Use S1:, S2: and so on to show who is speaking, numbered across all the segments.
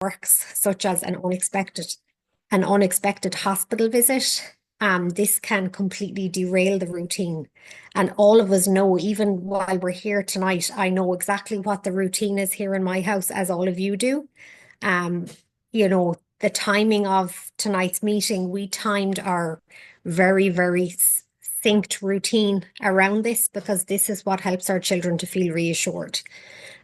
S1: works, such as an unexpected hospital visit. This can completely derail the routine. And all of us know, even while we're here tonight, I know exactly what the routine is here in my house, as all of you do. Um, the timing of tonight's meeting, we timed our very, very synced routine around this because this is what helps our children to feel reassured.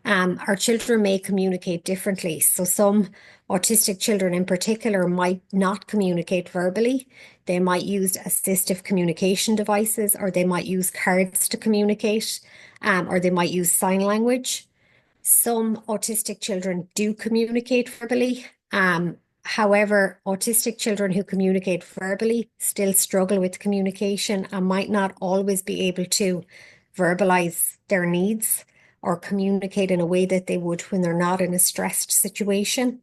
S1: Our children may communicate differently. So some autistic children in particular might not communicate verbally. They might use assistive communication devices, or they might use cards to communicate, or they might use sign language. Some autistic children do communicate verbally. However, autistic children who communicate verbally still struggle with communication and might not always be able to verbalize their needs or communicate in a way that they would when they're not in a stressed situation.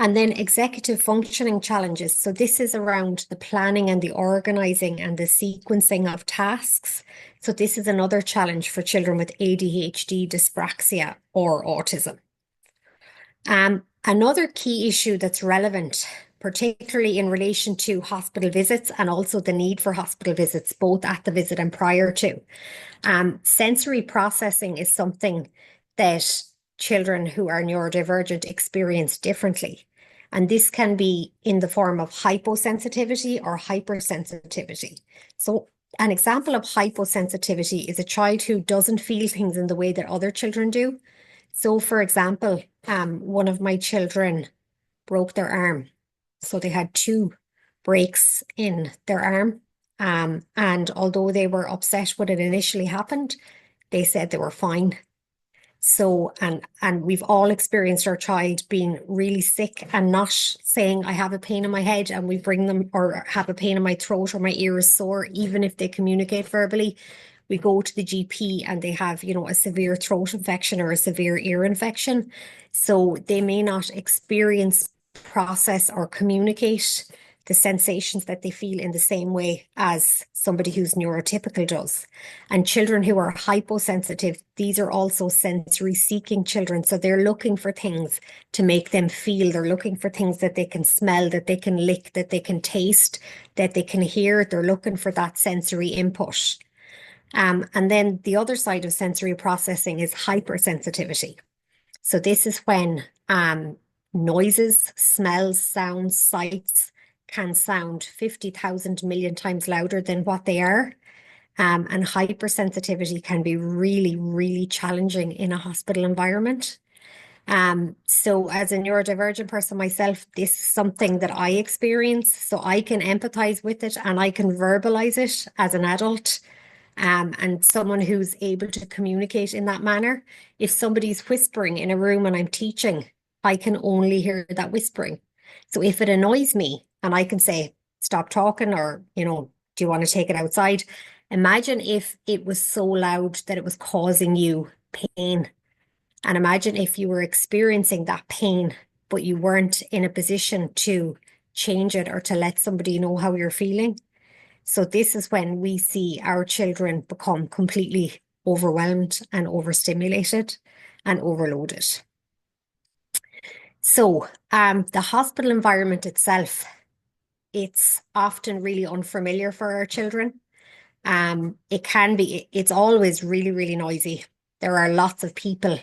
S1: And then executive functioning challenges. So this is around the planning and the organizing and the sequencing of tasks. So this is another challenge for children with ADHD, dyspraxia, or autism. Another key issue that's relevant, particularly in relation to hospital visits and also the need for hospital visits, both at the visit and prior to. Sensory processing is something that children who are neurodivergent experience differently. And this can be in the form of hyposensitivity or hypersensitivity. So an example of hyposensitivity is a child who doesn't feel things in the way that other children do. So for example, one of my children broke their arm. So they had 2 breaks in their arm. And although they were upset when it initially happened, they said they were fine. So, and we've all experienced our child being really sick and not saying, I have a pain in my head, and we bring them, or have a pain in my throat, or my ear is sore, even if they communicate verbally. We go to the GP and they have, a severe throat infection or a severe ear infection. So they may not experience, process, or communicate the sensations that they feel in the same way as somebody who's neurotypical does. And children who are hyposensitive, these are also sensory seeking children. So they're looking for things to make them feel. They're looking for things that they can smell, that they can lick, that they can taste, that they can hear. They're looking for that sensory input. And then the other side of sensory processing is hypersensitivity. So this is when noises, smells, sounds, sights can sound 50,000 million times louder than what they are. And hypersensitivity can be really, really challenging in a hospital environment. So as a neurodivergent person myself, this is something that I experience. So I can empathize with it and I can verbalize it as an adult. And someone who's able to communicate in that manner. If somebody's whispering in a room and I'm teaching, I can only hear that whispering. So if it annoys me and I can say, stop talking, or, do you want to take it outside? Imagine if it was so loud that it was causing you pain. And imagine if you were experiencing that pain, but you weren't in a position to change it or to let somebody know how you're feeling. So this is when we see our children become completely overwhelmed and overstimulated and overloaded. So the hospital environment itself, it's often really unfamiliar for our children. It's always really, really noisy. There are lots of people.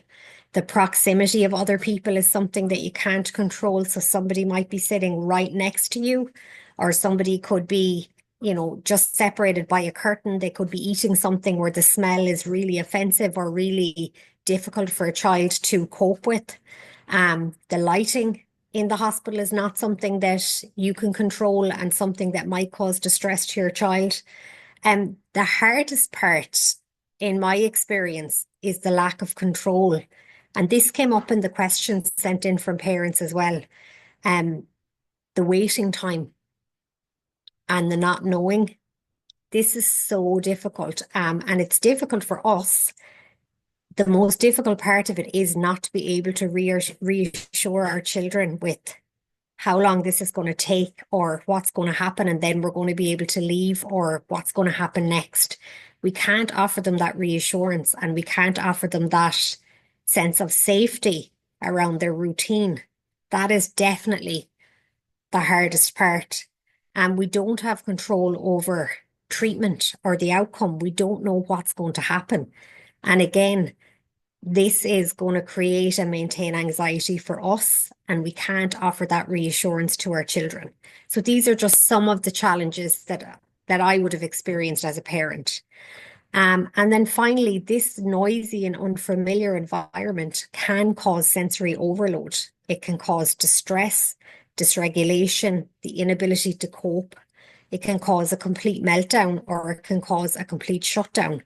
S1: The proximity of other people is something that you can't control. So somebody might be sitting right next to you, or somebody could be just separated by a curtain. They could be eating something where the smell is really offensive or really difficult for a child to cope with. The lighting in the hospital is not something that you can control and something that might cause distress to your child. The hardest part, in my experience, is the lack of control. And this came up in the questions sent in from parents as well. The waiting time and the not knowing. This is so difficult. And it's difficult for us. The most difficult part of it is not to be able to reassure our children with how long this is going to take or what's going to happen, and then we're going to be able to leave, or what's going to happen next. We can't offer them that reassurance, and we can't offer them that sense of safety around their routine. That is definitely the hardest part. And we don't have control over treatment or the outcome. We don't know what's going to happen. And again, this is going to create and maintain anxiety for us, and we can't offer that reassurance to our children. So these are just some of the challenges that I would have experienced as a parent. And then finally, this noisy and unfamiliar environment can cause sensory overload. It can cause distress, dysregulation, the inability to cope. It can cause a complete meltdown, or it can cause a complete shutdown.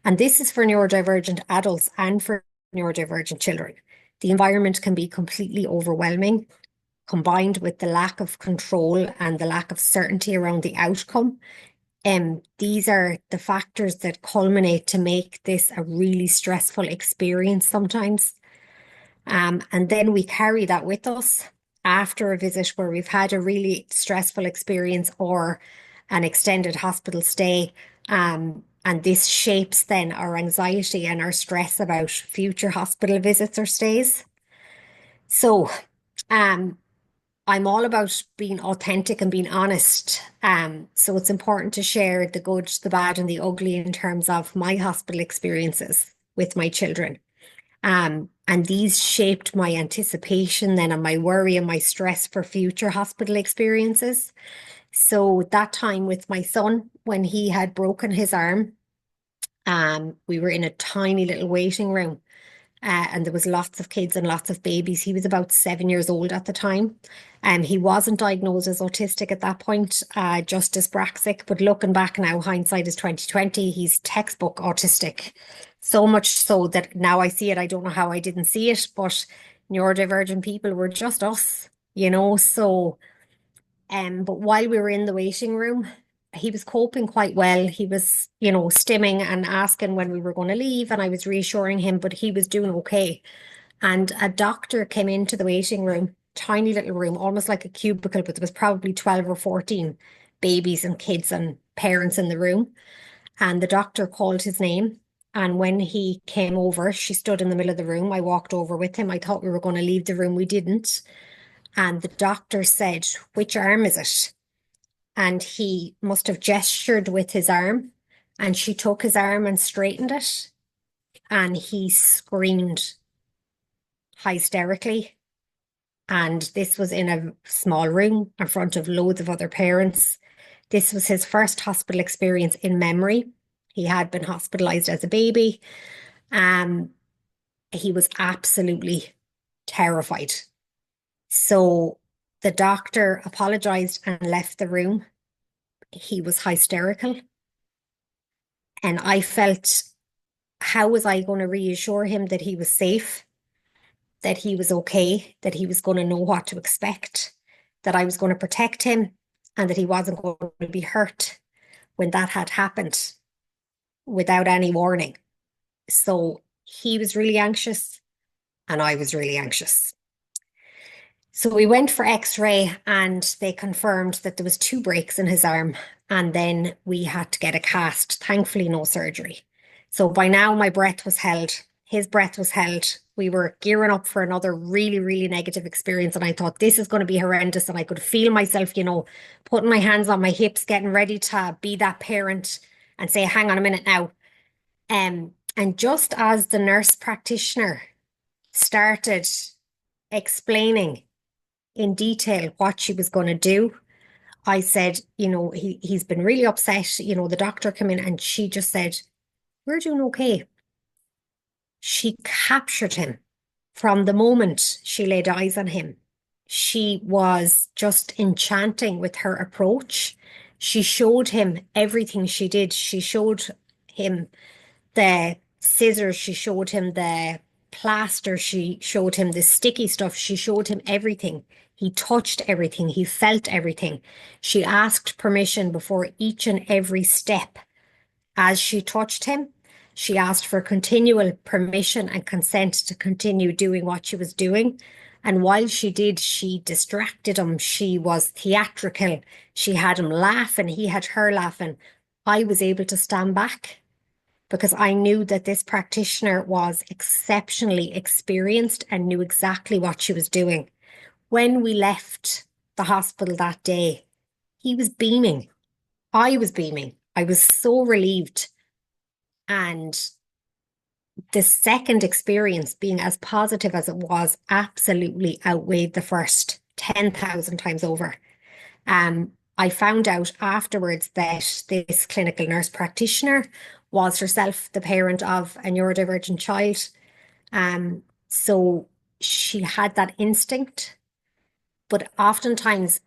S1: And this is for neurodivergent adults and for neurodivergent children. The environment can be completely overwhelming, combined with the lack of control and the lack of certainty around the outcome. These are the factors that culminate to make this a really stressful experience sometimes. And then we carry that with us after a visit where we've had a really stressful experience or an extended hospital stay. And this shapes then our anxiety and our stress about future hospital visits or stays. So, I'm all about being authentic and being honest. So it's important to share the good, the bad, and the ugly in terms of my hospital experiences with my children. And these shaped my anticipation then and my worry and my stress for future hospital experiences. So that time with my son, when he had broken his arm, we were in a tiny little waiting room. And there was lots of kids and lots of babies. He was about 7 years old at the time. He wasn't diagnosed as autistic at that point, just dyspraxic. But looking back now, hindsight is 2020. He's textbook autistic. So much so that now I see it. I don't know how I didn't see it, but neurodivergent people were just us, you know. So, but while we were in the waiting room, he was coping quite well. He was, stimming and asking when we were going to leave, and I was reassuring him, but he was doing okay. And a doctor came into the waiting room, tiny little room, almost like a cubicle, but there was probably 12 or 14 babies and kids and parents in the room. And the doctor called his name. And when he came over, she stood in the middle of the room. I walked over with him. I thought we were going to leave the room. We didn't. And the doctor said, "Which arm is it?" And he must have gestured with his arm. And she took his arm and straightened it. And he screamed hysterically. And this was in a small room in front of loads of other parents. This was his first hospital experience in memory. He had been hospitalized as a baby. He was absolutely terrified. So the doctor apologized and left the room. He was hysterical. And I felt, how was I going to reassure him that he was safe, that he was okay, that he was going to know what to expect, that I was going to protect him, and that he wasn't going to be hurt when that had happened without any warning. So he was really anxious and I was really anxious. So we went for x-ray and they confirmed that there was 2 breaks in his arm, and then we had to get a cast. Thankfully, no surgery. So by now my breath was held. His breath was held. We were gearing up for another really, really negative experience. And I thought, this is going to be horrendous. And I could feel myself, putting my hands on my hips, getting ready to be that parent and say, hang on a minute now. And just as the nurse practitioner started explaining in detail what she was going to do, I said, he's been really upset. The doctor came in and she just said, "We're doing okay." She captured him from the moment she laid eyes on him. She was just enchanting with her approach. She showed him everything she did. She showed him the scissors. She showed him the plaster. She showed him the sticky stuff. She showed him everything. He touched everything. He felt everything. She asked permission before each and every step. As she touched him, she asked for continual permission and consent to continue doing what she was doing. And while she did, she distracted him. She was theatrical. She had him laughing. He had her laughing. I was able to stand back because I knew that this practitioner was exceptionally experienced and knew exactly what she was doing. When we left the hospital that day, he was beaming. I was beaming. I was so relieved. And the second experience, being as positive as it was, absolutely outweighed the first 10,000 times over. I found out afterwards that this clinical nurse practitioner was herself the parent of a neurodivergent child. So she had that instinct, but oftentimes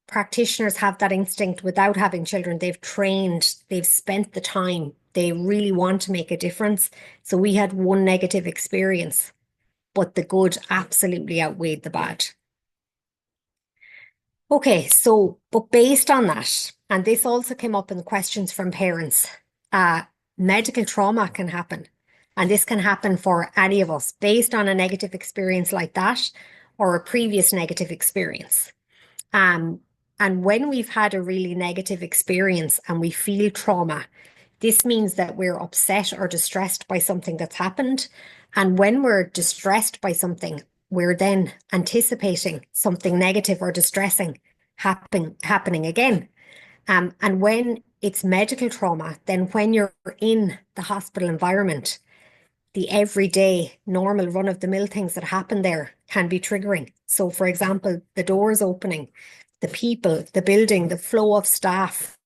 S1: practitioners have that instinct without having children. They've trained, they've spent the time, they really want to make a difference. So we had one negative experience, but the good absolutely outweighed the bad. Okay, so, but based on that, and this also came up in questions from parents, uh, medical trauma can happen. And this can happen for any of us based on a negative experience like that or a previous negative experience. Um, and when we've had a really negative experience and we feel trauma, this means that we're upset or distressed by something that's happened. And when we're distressed by something, we're then anticipating something negative or distressing happening again. And when it's medical trauma, then when you're in the hospital environment, the everyday normal run of the mill things that happen there can be triggering. So, for example, the doors opening, the people, the building, the flow of staff.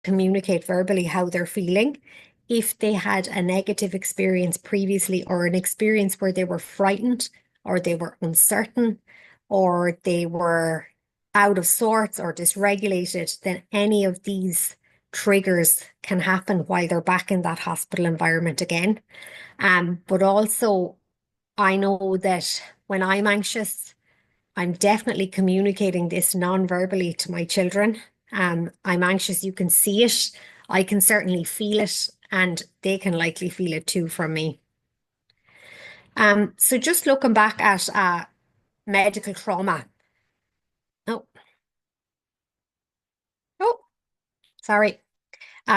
S1: Communicate verbally how they're feeling. If they had a negative experience previously or an experience where they were frightened or they were uncertain or they were out of sorts or dysregulated, then any of these triggers can happen while they're back in that hospital environment again. But also, I know that when I'm anxious, I'm definitely communicating this non-verbally to my children. I'm anxious, you can see it. I can certainly feel it, and they can likely feel it too from me. So just looking back at medical trauma. Oh, oh, sorry.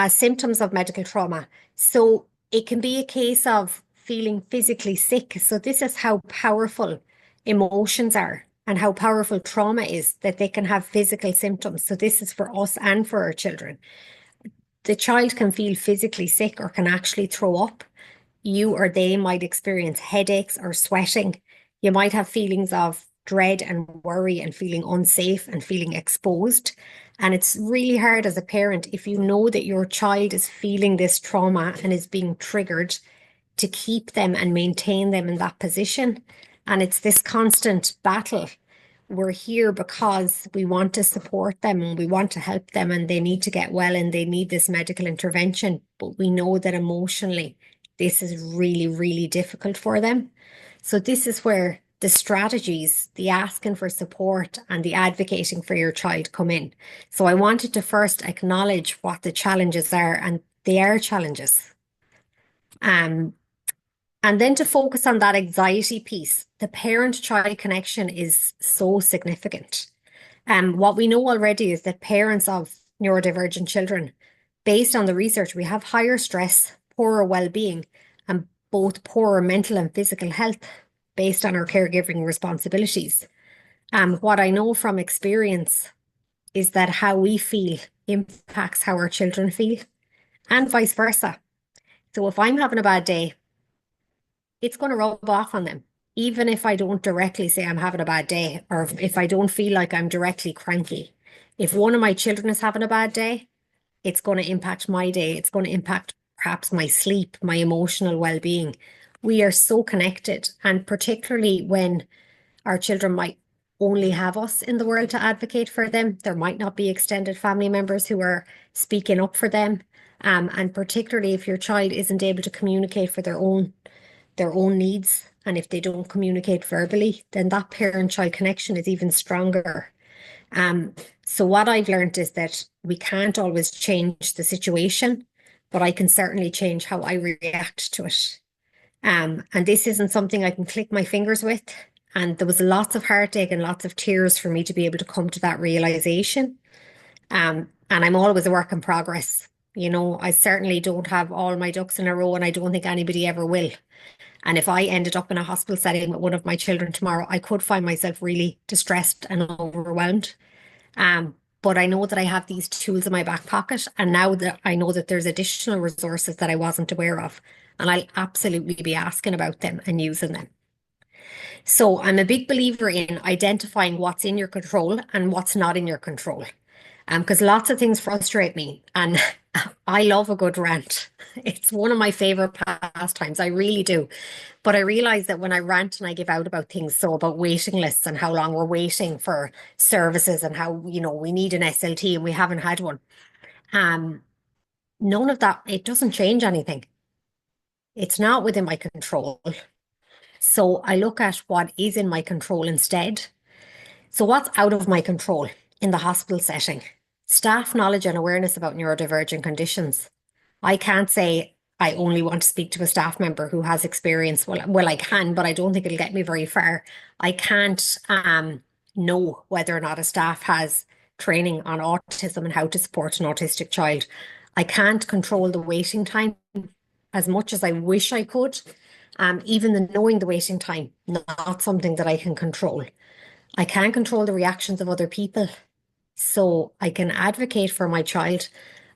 S1: Symptoms of medical trauma. So it can be a case of feeling physically sick. So this is how powerful emotions are and how powerful trauma is, that they can have physical symptoms. So this is for us and for our children. The child can feel physically sick or can actually throw up. You or they might experience headaches or sweating. You might have feelings of dread and worry and feeling unsafe and feeling exposed. And it's really hard as a parent if you know that your child is feeling this trauma and is being triggered to keep them and maintain them in that position. And it's this constant battle. We're here because we want to support them and we want to help them and they need to get well and they need this medical intervention. But we know that emotionally, this is really, really difficult for them. So this is where the strategies, the asking for support and the advocating for your child come in. So I wanted to first acknowledge what the challenges are, and they are challenges. Um, and then to focus on that anxiety piece, the parent-child connection is so significant. What we know already is that parents of neurodivergent children, based on the research, we have higher stress, poorer well-being, and both poorer mental and physical health based on our caregiving responsibilities. What I know from experience is that how we feel impacts how our children feel, and vice versa. So if I'm having a bad day, it's going to rub off on them. Even if I don't directly say I'm having a bad day, or if I don't feel like I'm directly cranky. If one of my children is having a bad day, it's going to impact my day. It's going to impact perhaps my sleep, my emotional well-being. We are so connected, and particularly when our children might only have us in the world to advocate for them. There might not be extended family members who are speaking up for them. And particularly if your child isn't able to communicate for their own needs. And if they don't communicate verbally, then that parent-child connection is even stronger. So what I've learned is that we can't always change the situation, but I can certainly change how I react to it. And this isn't something I can click my fingers with. And there was lots of heartache and lots of tears for me to be able to come to that realization. And I'm always a work in progress. You know, I certainly don't have all my ducks in a row, and I don't think anybody ever will. And if I ended up in a hospital setting with one of my children tomorrow, I could find myself really distressed and overwhelmed. But I know that I have these tools in my back pocket. And now that I know that there's additional resources that I wasn't aware of, and I'll absolutely be asking about them and using them. So I'm a big believer in identifying what's in your control and what's not in your control. Because lots of things frustrate me, and I love a good rant. It's one of my favorite pastimes. I really do. But I realize that when I rant and I give out about things, so about waiting lists and how long we're waiting for services and how, we need an SLT and we haven't had one. Um, None of that, it doesn't change anything. It's not within my control. So I look at what is in my control instead. So what's out of my control in the hospital setting? Staff knowledge and awareness about neurodivergent conditions. I can't say I only want to speak to a staff member who has experience. Well, I can, but I don't think it'll get me very far. I can't know whether or not a staff has training on autism and how to support an autistic child. I can't control the waiting time as much as I wish I could. Even the knowing the waiting time, not something that I can control. I can't control the reactions of other people. So I can advocate for my child.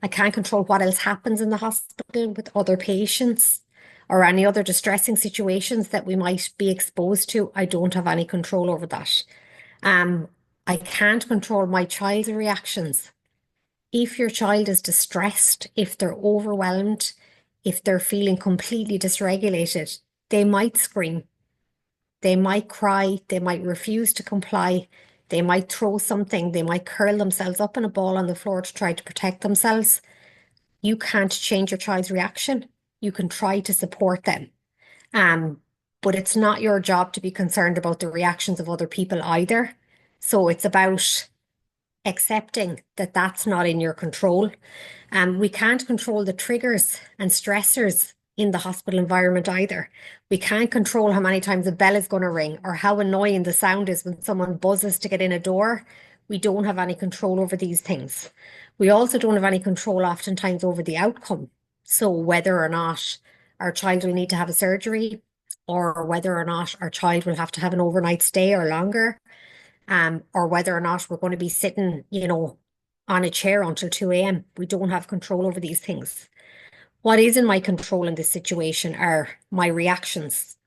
S1: I can't control what else happens in the hospital with other patients or any other distressing situations that we might be exposed to. I don't have any control over that. I can't control my child's reactions. If your child is distressed, if they're overwhelmed, if they're feeling completely dysregulated, they might scream. They might cry, they might refuse to comply, they might throw something, they might curl themselves up in a ball on the floor to try to protect themselves. You can't change your child's reaction. You can try to support them. But it's not your job to be concerned about the reactions of other people either. So it's about accepting that that's not in your control. We can't control the triggers and stressors in the hospital environment either. We can't control how many times a bell is going to ring or how annoying the sound is when someone buzzes to get in a door. We don't have any control over these things. We also don't have any control oftentimes over the outcome. So whether or not our child will need to have a surgery or whether or not our child will have to have an overnight stay or longer, or whether or not we're going to be sitting, on a chair until 2 a.m. We don't have control over these things. What is in my control in this situation are my reactions.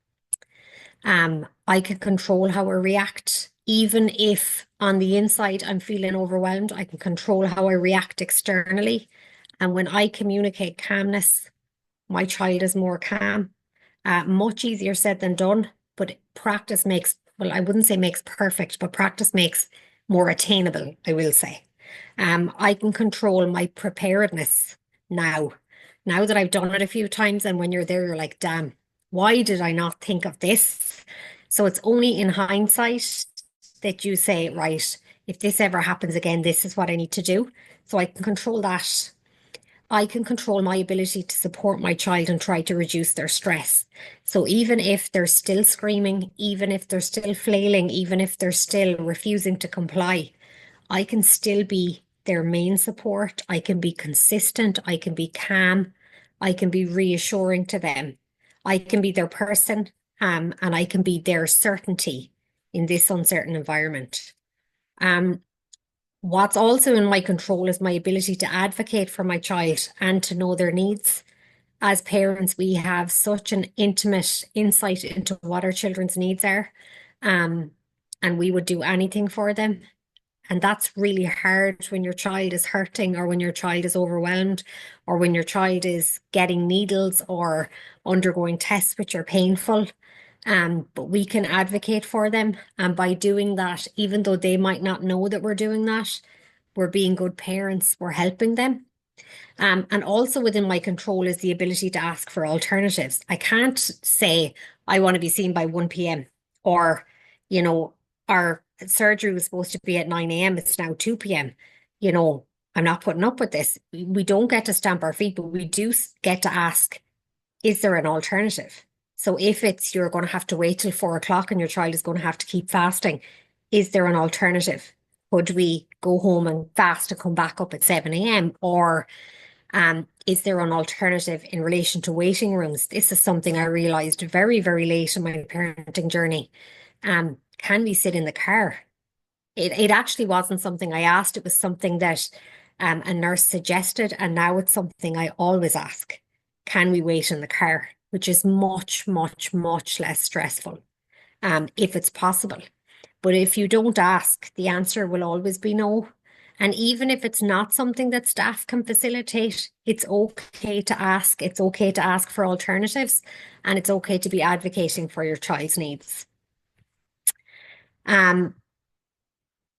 S1: I can control how I react. Even if on the inside I'm feeling overwhelmed, I can control how I react externally. And when I communicate calmness, my child is more calm. Much easier said than done, but practice makes, well, I wouldn't say makes perfect, but practice makes more attainable, I will say. I can control my preparedness now. Now that I've done it a few times, and when you're there, you're like, damn, why did I not think of this? So it's only in hindsight that you say, right, if this ever happens again, this is what I need to do. So I can control that. I can control my ability to support my child and try to reduce their stress. So even if they're still screaming, even if they're still flailing, even if they're still refusing to comply, I can still be their main support. I can be consistent. I can be calm. I can be reassuring to them. I can be their person, and I can be their certainty in this uncertain environment. What's also in my control is my ability to advocate for my child and to know their needs. As parents, we have such an intimate insight into what our children's needs are, and we would do anything for them. And that's really hard when your child is hurting or when your child is overwhelmed or when your child is getting needles or undergoing tests which are painful. But we can advocate for them. And by doing that, even though they might not know that we're doing that, we're being good parents, we're helping them. And also within my control is the ability to ask for alternatives. I can't say I want to be seen by 1 p.m. or, our surgery was supposed to be at 9 a.m. It's now 2 p.m. I'm not putting up with this. We don't get to stamp our feet, but we do get to ask, is there an alternative? So if it's you're going to have to wait till 4 o'clock and your child is going to have to keep fasting, is there an alternative? Could we go home and fast and come back up at 7 a.m.? Or is there an alternative in relation to waiting rooms? This is something I realized very, very late in my parenting journey. Can we sit in the car? It actually wasn't something I asked. It was something that a nurse suggested, and now it's something I always ask. Can we wait in the car? Which is much, much, much less stressful, if it's possible. But if you don't ask, the answer will always be no. And even if it's not something that staff can facilitate, it's okay to ask. It's okay to ask for alternatives, and it's okay to be advocating for your child's needs.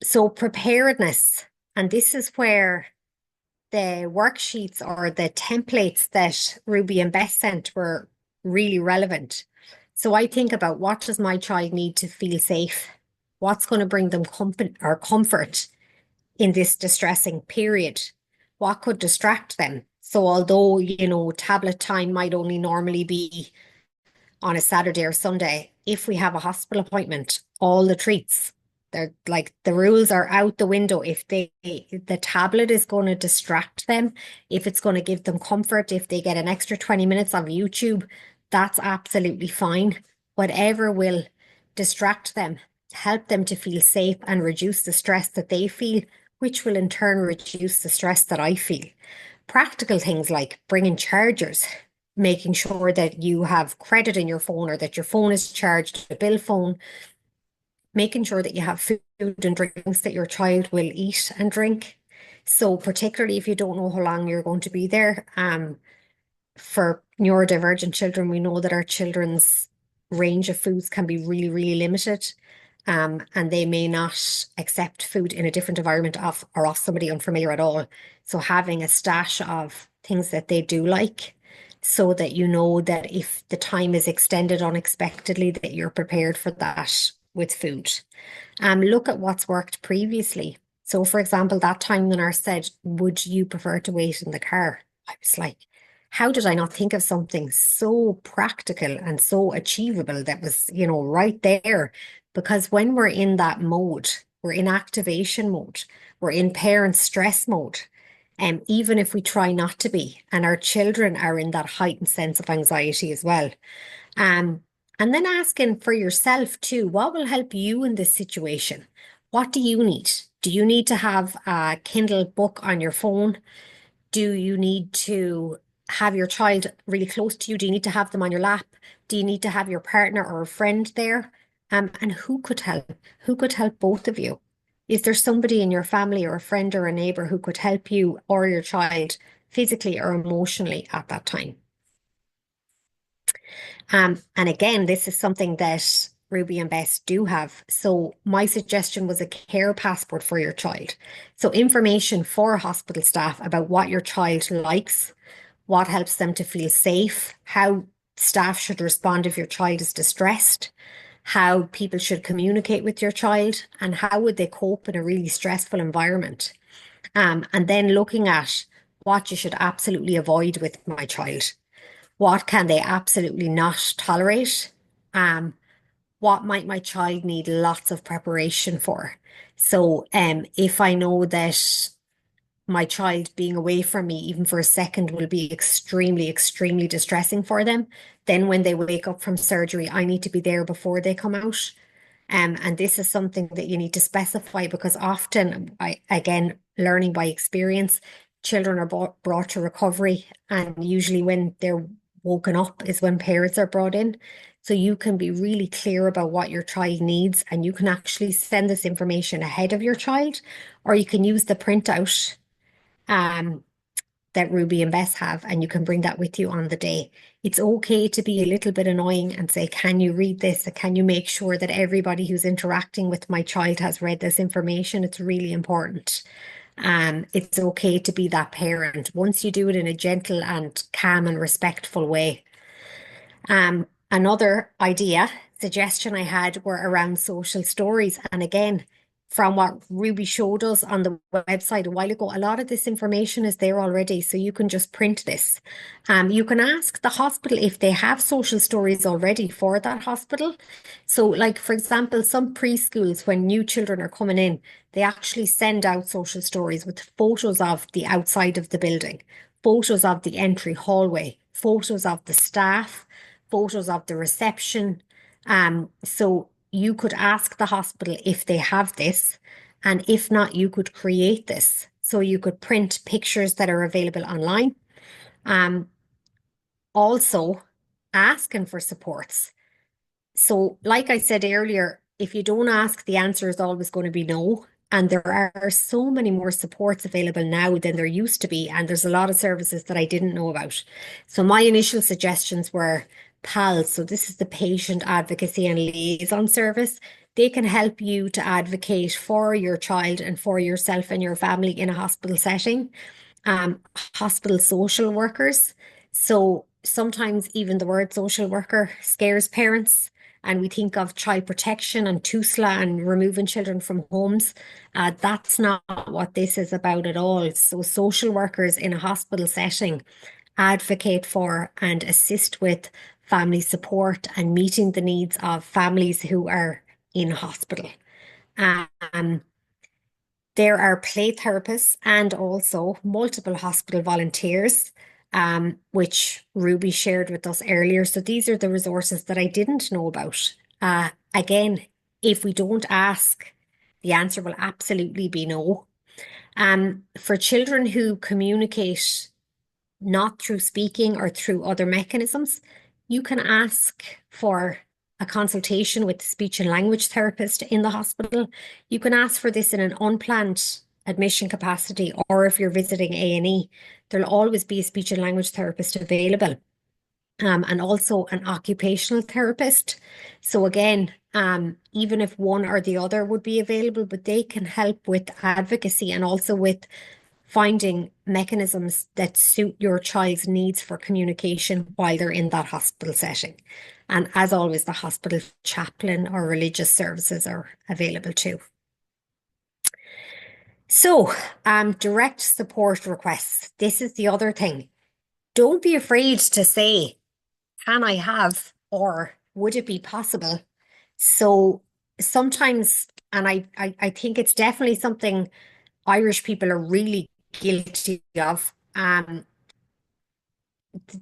S1: So preparedness, and this is where the worksheets or the templates that Ruby and Beth sent were really relevant. So I think about, what does my child need to feel safe? What's going to bring them comfort in this distressing period? What could distract them? So although, tablet time might only normally be on a Saturday or Sunday, if we have a hospital appointment, all the treats, they're like, the rules are out the window. If the tablet is going to distract them, if it's going to give them comfort, if they get an extra 20 minutes of YouTube, that's absolutely fine. Whatever will distract them, help them to feel safe and reduce the stress that they feel, which will in turn reduce the stress that I feel. Practical things like bringing chargers, making sure that you have credit in your phone or that your phone is charged, a bill phone, making sure that you have food and drinks that your child will eat and drink. So particularly if you don't know how long you're going to be there, for neurodivergent children, we know that our children's range of foods can be really, really limited. And they may not accept food in a different environment or off somebody unfamiliar at all. So having a stash of things that they do like, so that you know that if the time is extended unexpectedly, that you're prepared for that with food. Look at what's worked previously. So for example, that time the nurse said, would you prefer to wait in the car? I was like, how did I not think of something so practical and so achievable that was, right there? Because when we're in that mode, we're in activation mode, we're in parent stress mode. Even if we try not to be, and our children are in that heightened sense of anxiety as well. And then asking for yourself too, what will help you in this situation? What do you need? Do you need to have a Kindle book on your phone? Do you need to have your child really close to you? Do you need to have them on your lap? Do you need to have your partner or a friend there? And who could help? Who could help both of you? Is there somebody in your family or a friend or a neighbor who could help you or your child physically or emotionally at that time? And again, this is something that Ruby and Bess do have. So my suggestion was a care passport for your child. So information for hospital staff about what your child likes, what helps them to feel safe, how staff should respond if your child is distressed, how people should communicate with your child, and how would they cope in a really stressful environment. And then looking at what you should absolutely avoid with my child. What can they absolutely not tolerate? What might my child need lots of preparation for? So if I know that my child being away from me, even for a second, will be extremely, extremely distressing for them, then when they wake up from surgery, I need to be there before they come out. And this is something that you need to specify, because often, again, learning by experience, children are brought to recovery, and usually when they're woken up is when parents are brought in. So you can be really clear about what your child needs, and you can actually send this information ahead of your child, or you can use the printout that Ruby and Bess have, and you can bring that with you on the day. It's okay to be a little bit annoying and say, can you read this? Can you make sure that everybody who's interacting with my child has read this information? It's really important. It's okay to be that parent once you do it in a gentle and calm and respectful way. Another suggestion I had were around social stories. And again, from what Ruby showed us on the website a while ago, a lot of this information is there already, so you can just print this. You can ask the hospital if they have social stories already for that hospital. So, like, for example, some preschools, when new children are coming in, they actually send out social stories with photos of the outside of the building, photos of the entry hallway, photos of the staff, photos of the reception. So you could ask the hospital if they have this, and if not, you could create this. So you could print pictures that are available online. Um, Also asking for supports. So, like I said earlier, if you don't ask, the answer is always going to be no. And there are so many more supports available now than there used to be. And there's a lot of services that I didn't know about. So, my initial suggestions were PALS. So, this is the Patient Advocacy and Liaison Service. They can help you to advocate for your child and for yourself and your family in a hospital setting. Hospital social workers. So, sometimes even the word social worker scares parents, and we think of child protection and TUSLA and removing children from homes. That's not what this is about at all. So, social workers in a hospital setting advocate for and assist with family support and meeting the needs of families who are in hospital. Um, there are play therapists and also multiple hospital volunteers, which Ruby shared with us earlier. So these are the resources that I didn't know about. Again, if we don't ask, the answer will absolutely be no. For children who communicate not through speaking or through other mechanisms, you can ask for a consultation with the speech and language therapist in the hospital. You can ask for this in an unplanned admission capacity, or if you're visiting A&E, there'll always be a speech and language therapist available. And also an occupational therapist. So again, even if one or the other would be available, but they can help with advocacy and also with finding mechanisms that suit your child's needs for communication while they're in that hospital setting. And as always, the hospital chaplain or religious services are available too. So, direct support requests. This is the other thing. Don't be afraid to say, can I have, or would it be possible? So sometimes, and I think it's definitely something Irish people are really guilty of.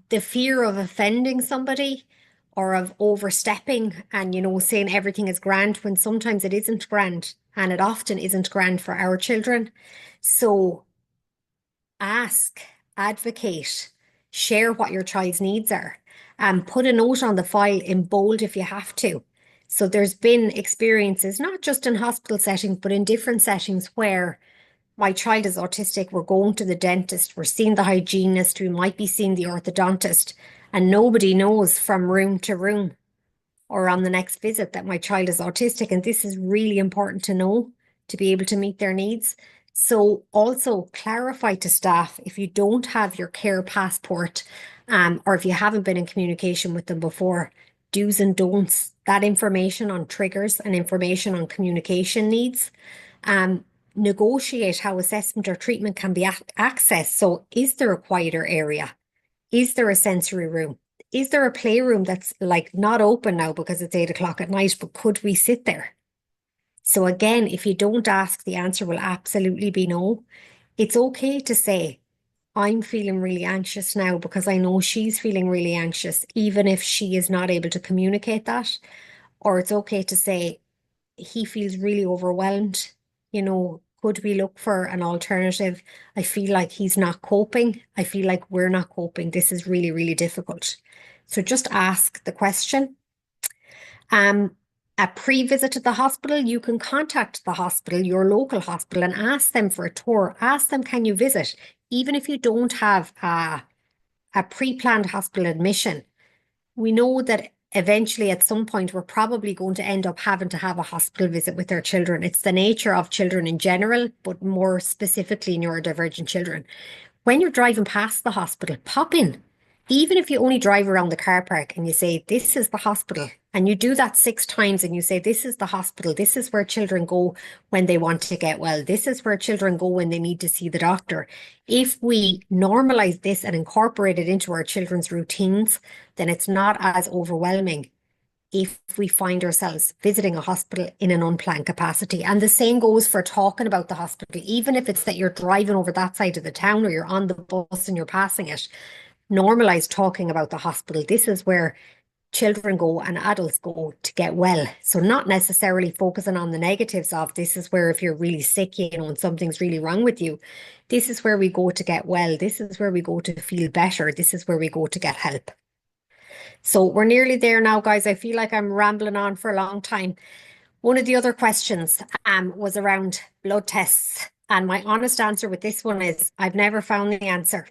S1: The fear of offending somebody or of overstepping and, saying everything is grand when sometimes it isn't grand, and it often isn't grand for our children. So ask, advocate, share what your child's needs are, and put a note on the file in bold if you have to. So there's been experiences, not just in hospital settings, but in different settings where my child is autistic, we're going to the dentist, we're seeing the hygienist, we might be seeing the orthodontist, and nobody knows from room to room or on the next visit that my child is autistic. And this is really important to know to be able to meet their needs. So also clarify to staff if you don't have your care passport, or if you haven't been in communication with them before, do's and don'ts, that information on triggers and information on communication needs. Negotiate how assessment or treatment can be accessed. So is there a quieter area? Is there a sensory room? Is there a playroom that's like not open now because it's 8 o'clock at night, but could we sit there? So again, if you don't ask, the answer will absolutely be no. It's okay to say, I'm feeling really anxious now because I know she's feeling really anxious, even if she is not able to communicate that. Or it's okay to say, he feels really overwhelmed. Could we look for an alternative? I feel like he's not coping. I feel like we're not coping. This is really, really difficult. So just ask the question. A pre-visit to the hospital, you can contact the hospital, your local hospital, and ask them for a tour. Ask them, can you visit? Even if you don't have a pre-planned hospital admission, we know that eventually at some point we're probably going to end up having to have a hospital visit with our children. It's the nature of children in general, but more specifically neurodivergent children. When you're driving past the hospital, pop in, Even if you only drive around the car park and you say, this is the hospital, and you do that 6 times and you say, this is the hospital, this is where children go when they want to get well, this is where children go when they need to see the doctor. If we normalize this and incorporate it into our children's routines, then it's not as overwhelming if we find ourselves visiting a hospital in an unplanned capacity. And the same goes for talking about the hospital, even if it's that you're driving over that side of the town or you're on the bus and you're passing it. Normalize talking about the hospital. This is where children go and adults go to get well. So not necessarily focusing on the negatives of this is where if you're really sick, and something's really wrong with you, this is where we go to get well. This is where we go to feel better. This is where we go to get help. So we're nearly there now, guys. I feel like I'm rambling on for a long time. One of the other questions was around blood tests. And my honest answer with this one is I've never found the answer.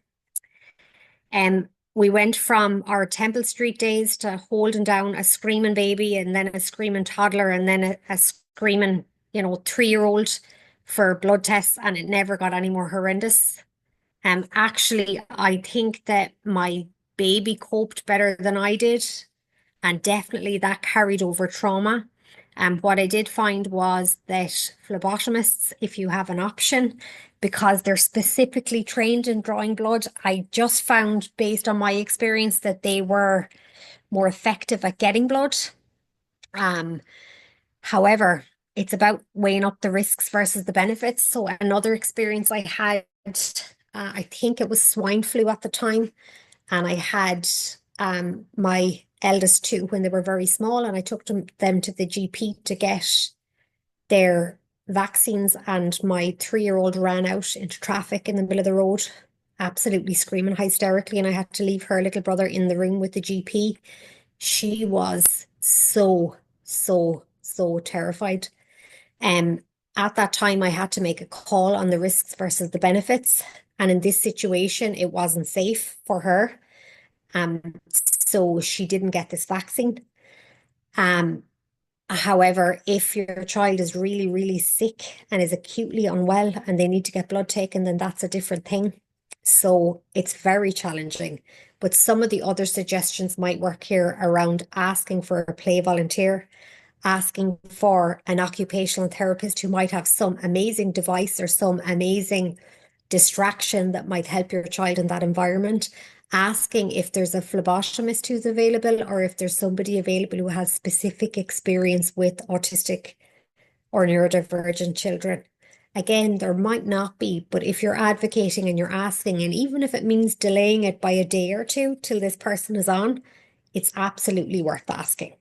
S1: We went from our Temple Street days to holding down a screaming baby and then a screaming toddler and then a screaming, 3-year-old for blood tests, and it never got any more horrendous. Actually, I think that my baby coped better than I did, and definitely that carried over trauma. What I did find was that phlebotomists, if you have an option, because they're specifically trained in drawing blood, I just found based on my experience that they were more effective at getting blood. However, it's about weighing up the risks versus the benefits. So another experience I had, I think it was swine flu at the time, and I had my eldest two when they were very small, and I took them to the GP to get their vaccines, and my 3-year-old ran out into traffic in the middle of the road, absolutely screaming hysterically, and I had to leave her little brother in the room with the GP. She was so terrified. At that time, I had to make a call on the risks versus the benefits, and in this situation, it wasn't safe for her. So she didn't get this vaccine. However, if your child is really, really sick and is acutely unwell and they need to get blood taken, then that's a different thing. So it's very challenging. But some of the other suggestions might work here around asking for a play volunteer, asking for an occupational therapist who might have some amazing device or some amazing distraction that might help your child in that environment, asking if there's a phlebotomist who's available or if there's somebody available who has specific experience with autistic or neurodivergent children. Again, there might not be, but if you're advocating and you're asking, and even if it means delaying it by a day or two till this person is on, it's absolutely worth asking.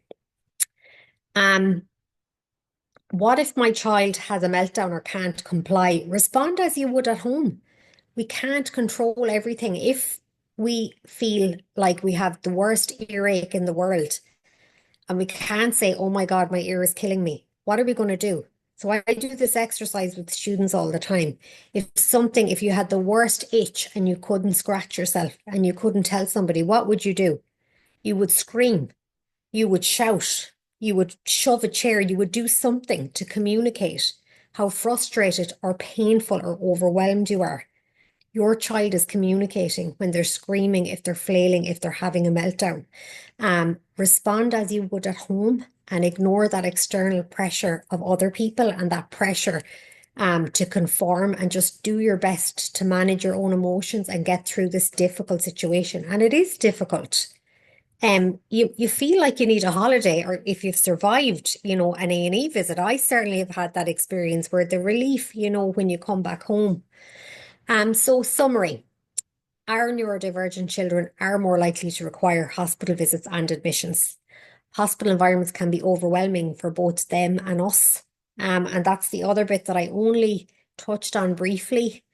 S1: What if my child has a meltdown or can't comply? Respond as you would at home. We can't control everything. If we feel like we have the worst earache in the world and we can't say, oh my God, my ear is killing me, what are we going to do? So I do this exercise with students all the time. If you had the worst itch and you couldn't scratch yourself and you couldn't tell somebody, what would you do? You would scream, you would shout, you would shove a chair, you would do something to communicate how frustrated or painful or overwhelmed you are. Your child is communicating when they're screaming, if they're flailing, if they're having a meltdown. Respond as you would at home and ignore that external pressure of other people and that pressure to conform, and just do your best to manage your own emotions and get through this difficult situation. And it is difficult. You feel like you need a holiday, or if you've survived, an A&E visit. I certainly have had that experience where the relief, when you come back home. So summary, our neurodivergent children are more likely to require hospital visits and admissions. Hospital environments can be overwhelming for both them and us. And that's the other bit that I only touched on briefly.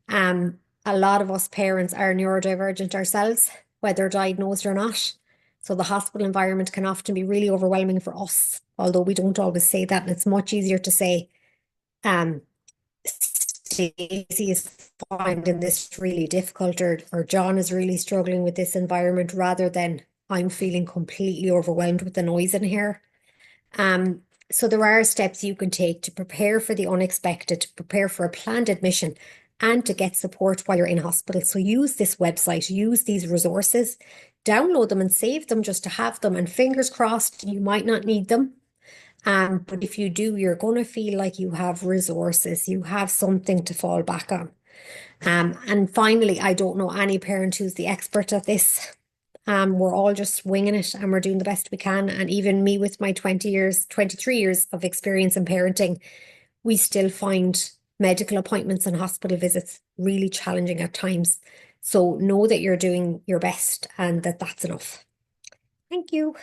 S1: A lot of us parents are neurodivergent ourselves, whether diagnosed or not. So the hospital environment can often be really overwhelming for us, although we don't always say that. And it's much easier to say, Stacey is finding this really difficult, or John is really struggling with this environment, rather than I'm feeling completely overwhelmed with the noise in here. So there are steps you can take to prepare for the unexpected, to prepare for a planned admission, and to get support while you're in hospital. So use this website, use these resources, download them and save them just to have them. And fingers crossed, you might not need them. But if you do, you're going to feel like you have resources, you have something to fall back on. And finally, I don't know any parent who's the expert at this. We're all just winging it and we're doing the best we can. And even me with my 20 years, 23 years of experience in parenting, we still find medical appointments and hospital visits really challenging at times. So know that you're doing your best and that that's enough. Thank you.